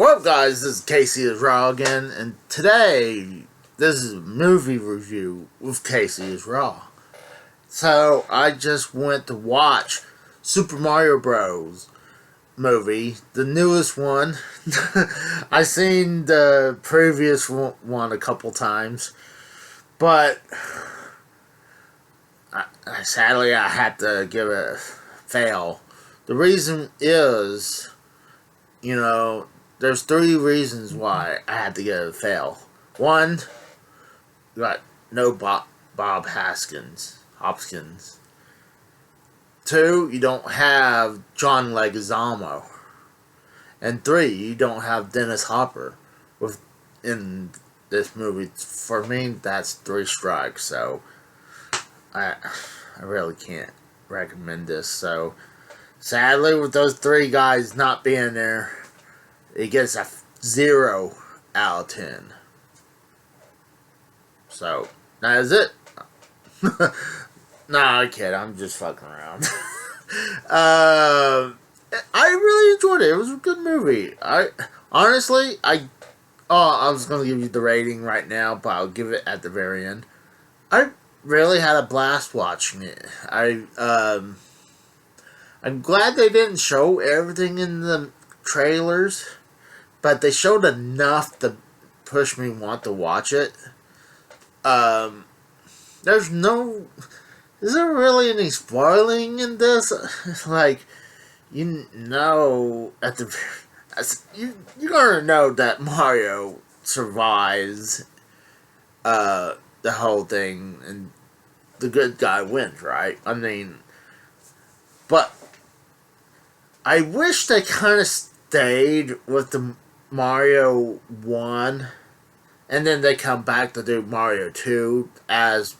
What up, guys? This is Casey is Raw again, and today this is a movie review with Casey is Raw. So I just went to watch Super Mario Bros. Movie, the newest one. I seen the previous one a couple times, but sadly I had to give it a fail. The reason is, there's three reasons why I had to get a fail. One, you got no Bob Hopkins. Two, you don't have John Leguizamo. And three, you don't have Dennis Hopper in this movie. For me, that's 3 strikes. So I really can't recommend this. So sadly, with those 3 guys not being there, it gets a 0 out of 10. So that is it. Nah, I kid. I'm just fucking around. I really enjoyed it. It was a good movie. I was gonna give you the rating right now, but I'll give it at the very end. I really had a blast watching it. I'm glad they didn't show everything in the trailers, but they showed enough to push me want to watch it. Is there really any spoiling in this? Like, you're gonna know that Mario survives the whole thing and the good guy wins, right? I mean, but I wish they kind of stayed with the Mario 1 and then they come back to do Mario 2 as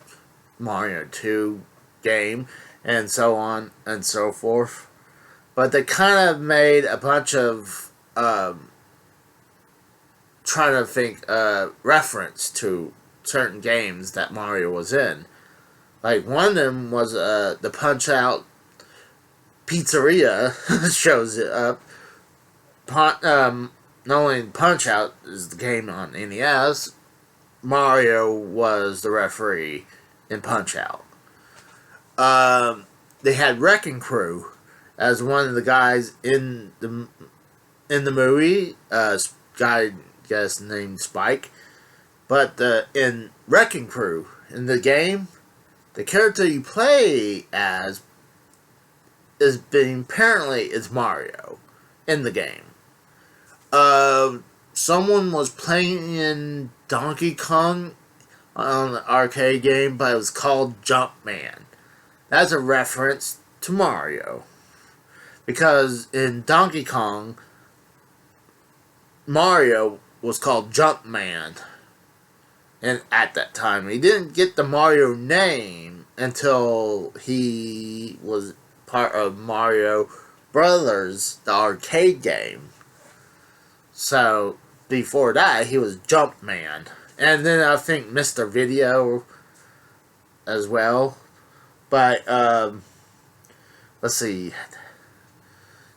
Mario 2 game, and so on and so forth. But they kind of made a bunch of trying to think reference to certain games that Mario was in. Like, one of them was the Punch-Out Pizzeria shows it up. Not only Punch-Out is the game on NES, Mario was the referee in Punch-Out. They had Wrecking Crew as one of the guys in the movie. Guy, guess named Spike. But in Wrecking Crew in the game, the character you play as apparently is Mario in the game. Someone was playing Donkey Kong on the arcade game, but it was called Jumpman. That's a reference to Mario. Because in Donkey Kong, Mario was called Jumpman. And at that time, he didn't get the Mario name until he was part of Mario Brothers, the arcade game. So, before that, he was Jumpman. And then I think Mr. Video as well. But, let's see.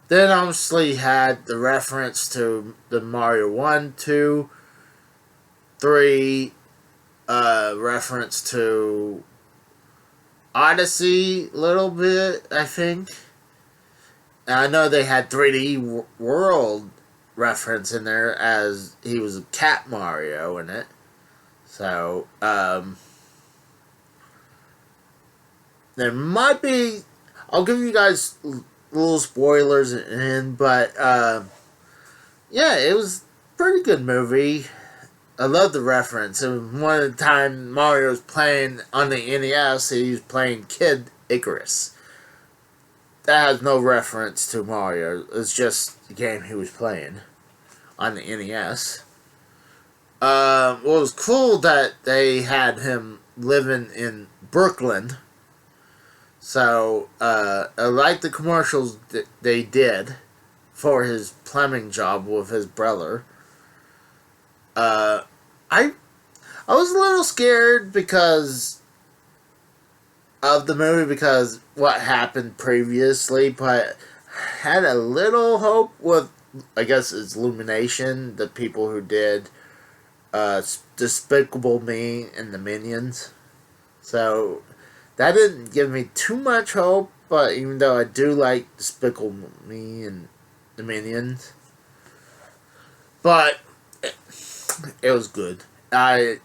Then obviously had the reference to the Mario 1, 2, 3, reference to Odyssey a little bit, I think. And I know they had 3D World reference in there as he was a Cat Mario in it. So, there might be, I'll give you guys little spoilers but, yeah, it was a pretty good movie. I love the reference. It was one of the time Mario was playing on the NES, he was playing Kid Icarus. That has no reference to Mario. It's just the game he was playing on the NES. Well, it was cool that they had him living in Brooklyn. So, I like the commercials that they did for his plumbing job with his brother. I was a little scared because of the movie, because what happened previously, but had a little hope with I guess it's Illumination, the people who did Despicable Me and the Minions. So that didn't give me too much hope, but even though I do like Despicable Me and the Minions, but it was good. I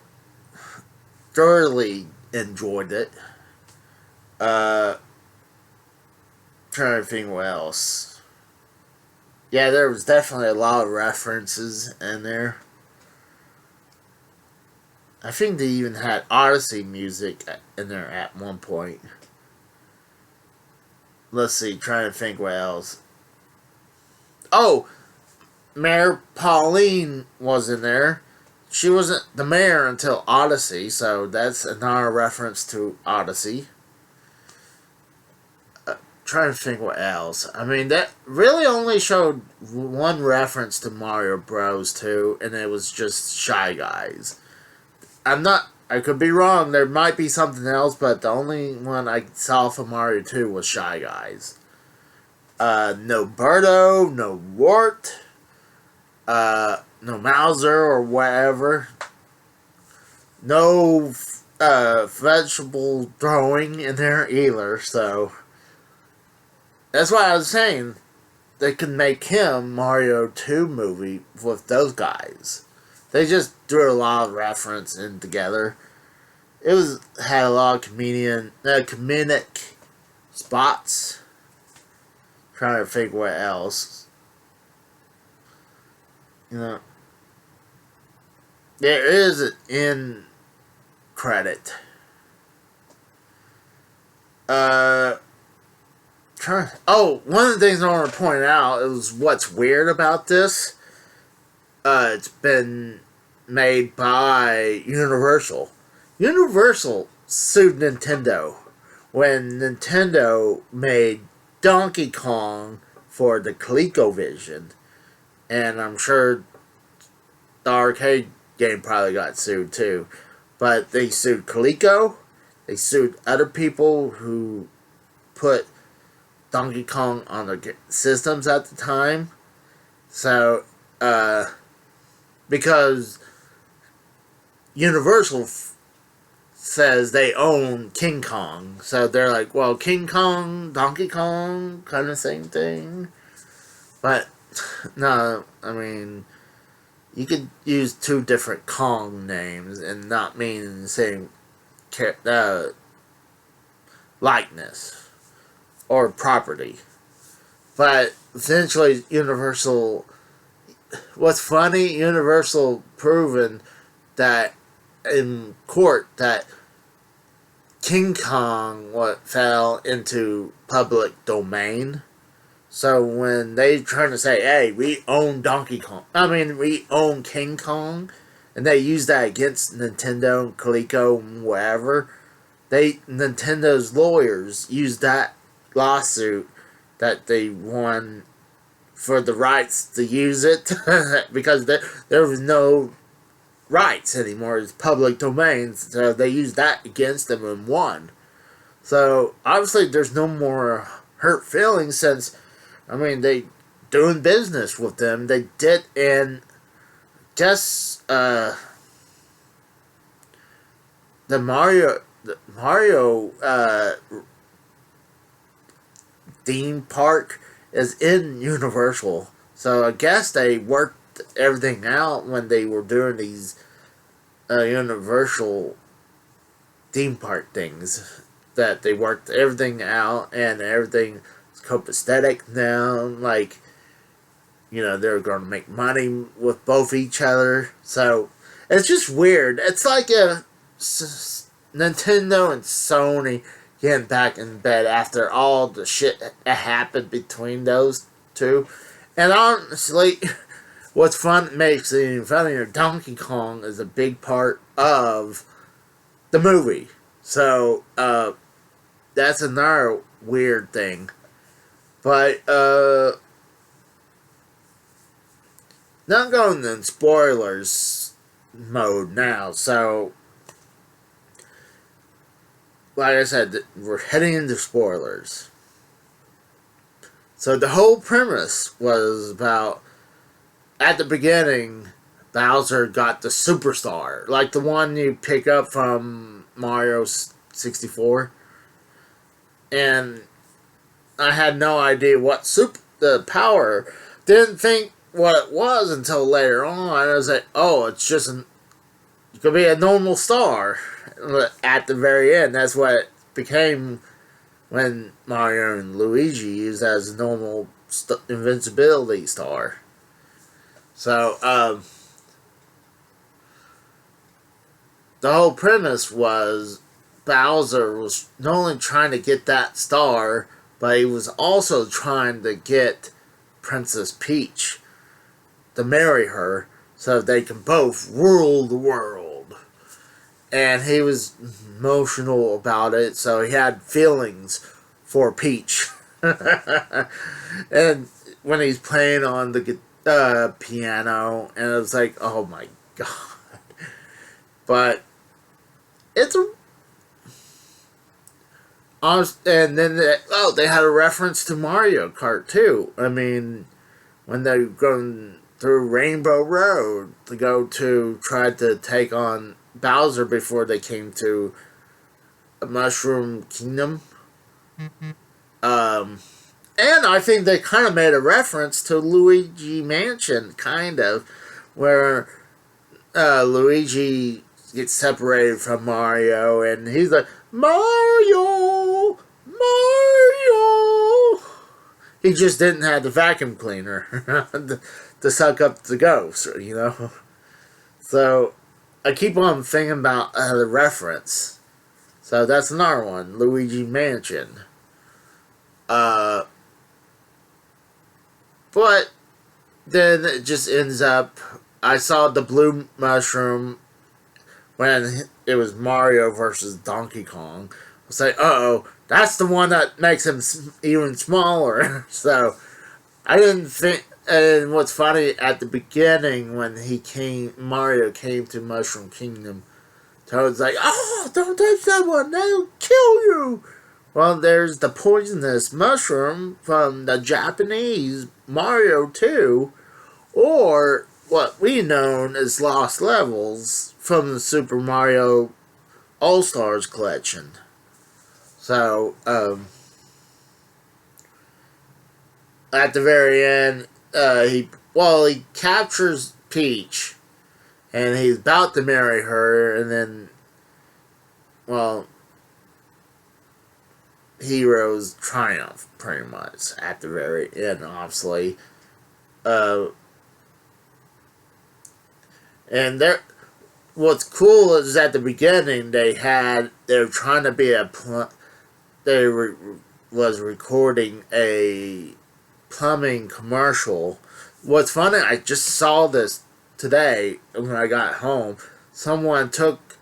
thoroughly enjoyed it. Uh, Trying to think what else. Yeah, there was definitely a lot of references in there. I think they even had Odyssey music in there at one point. Let's see, trying to think what else. Oh, Mayor Pauline was in there. She wasn't the mayor until Odyssey, so that's another reference to Odyssey. Trying to think what else. I mean, that really only showed one reference to Mario Bros. 2, and it was just Shy Guys. I'm not. I could be wrong. There might be something else, but the only one I saw for Mario 2 was Shy Guys. No Birdo, no Wart, no Mauser or whatever. No vegetable throwing in there either, so that's why I was saying they could make him Mario 2 movie with those guys. They just threw a lot of reference in together. It was had a lot of comedic spots. Trying to think what else. You know, there is an end credit. One of the things I want to point out is what's weird about this. It's been made by Universal. Universal sued Nintendo when Nintendo made Donkey Kong for the ColecoVision, and I'm sure the arcade game probably got sued too. But they sued Coleco. They sued other people who put Donkey Kong on their systems at the time. So, because Universal says they own King Kong. So they're like, well, King Kong, Donkey Kong, kind of same thing. But, no, I mean, you could use two different Kong names and not mean the same likeness or property. But essentially, Universal. What's funny, Universal proven that in court that King Kong fell into public domain. So when they trying to say, hey, we own we own King Kong, and they use that against Nintendo, Coleco, and whatever, Nintendo's lawyers used that lawsuit that they won for the rights to use it because there was no rights anymore. It's public domains, so they used that against them and won. So obviously there's no more hurt feelings since, I mean, they doing business with them. They did, and just the Mario theme park is in Universal. So I guess they worked everything out when they were doing these Universal theme park things. That they worked everything out and everything is copacetic now. Like, they're going to make money with both each other. So it's just weird. It's like a Nintendo and Sony getting back in bed after all the shit that happened between those two. And honestly, what's makes it even funnier, Donkey Kong is a big part of the movie. So, that's another weird thing. But, not going in spoilers mode now, so like I said, we're heading into spoilers. So the whole premise was about at the beginning, Bowser got the superstar, like the one you pick up from Mario 64, and I had no idea what the power. Didn't think what it was until later on. I was like, oh, it's just it could be a normal star. At the very end, that's what it became when Mario and Luigi used as a normal invincibility star. So, the whole premise was Bowser was not only trying to get that star, but he was also trying to get Princess Peach to marry her so they can both rule the world. And he was emotional about it, so he had feelings for Peach. And when he's playing on the piano, and it was like, oh my god. But it's a and then they had a reference to Mario Kart too. I mean, when they're going through Rainbow Road to go to try to take on Bowser before they came to Mushroom Kingdom. And I think they kind of made a reference to Luigi Mansion, kind of, where Luigi gets separated from Mario, and he's like, Mario! Mario! He just didn't have the vacuum cleaner to suck up the ghost, you know? So, I keep on thinking about the reference. So, that's another one, Luigi Mansion. But then it just ends up, I saw the blue mushroom when it was Mario versus Donkey Kong. I was like, uh-oh, that's the one that makes him even smaller. So, I didn't think, and what's funny, at the beginning when Mario came to Mushroom Kingdom, Toad's like, oh, don't touch that one, they'll kill you. Well, there's the poisonous mushroom from the Japanese Mario 2, or what we know as Lost Levels from the Super Mario All-Stars collection. So, at the very end, he captures Peach, and he's about to marry her, and then, well, heroes triumph, pretty much, at the very end, obviously. And what's cool is at the beginning they're trying to be was recording a plumbing commercial. What's funny, I just saw this today when I got home. Someone took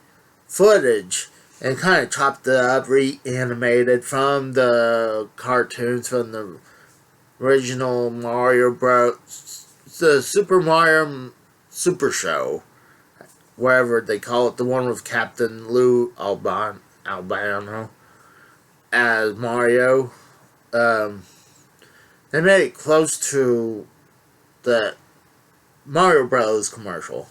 footage and kind of chopped it up, reanimated from the cartoons from the original Mario Bros. The Super Mario Super Show, wherever they call it, the one with Captain Lou Albano as Mario. They made it close to the Mario Bros. Commercial.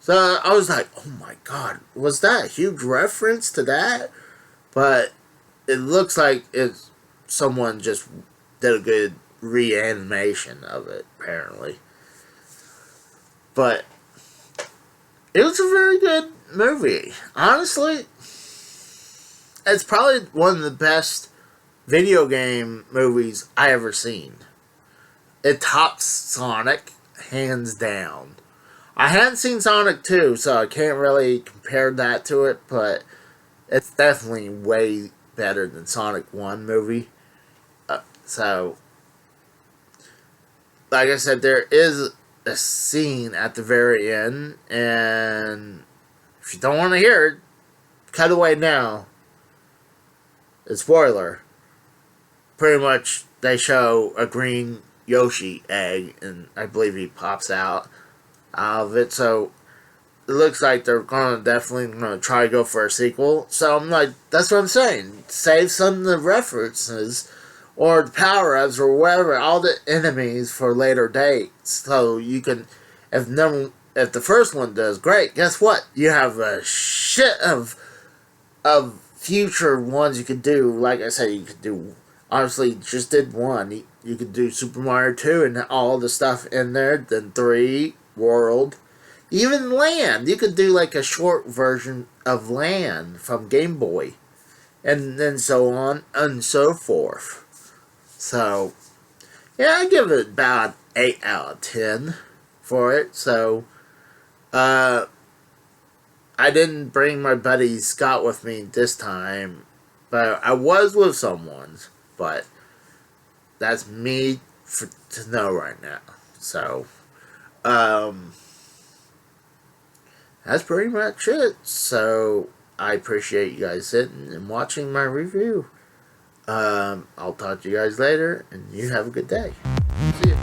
So I was like, oh my god, was that a huge reference to that? But it looks like someone just did a good reanimation of it, apparently. But it was a very good movie. Honestly, it's probably one of the best video game movies I ever seen. It tops Sonic, hands down. I hadn't seen Sonic 2, so I can't really compare that to it, but it's definitely way better than Sonic 1 movie. So, like I said, there is a scene at the very end, and if you don't want to hear it, cut away now. A spoiler. Pretty much, they show a green Yoshi egg, and I believe he pops out of it, so it looks like they're definitely gonna try to go for a sequel. So I'm like, that's what I'm saying. Save some of the references, or the power-ups or whatever, all the enemies for later dates. So you can, if the first one does great, guess what? You have a shit of future ones you could do. Like I said, you could do, obviously just did one. You could do Super Mario 2 and all the stuff in there, then 3, World, even Land. You could do like a short version of Land from Game Boy, and then so on and so forth. So, yeah, I give it about 8 out of 10 for it. So, I didn't bring my buddy Scott with me this time, but I was with someone. But that's me to know right now. So, that's pretty much it. So, I appreciate you guys sitting and watching my review. I'll talk to you guys later, and you have a good day. See ya.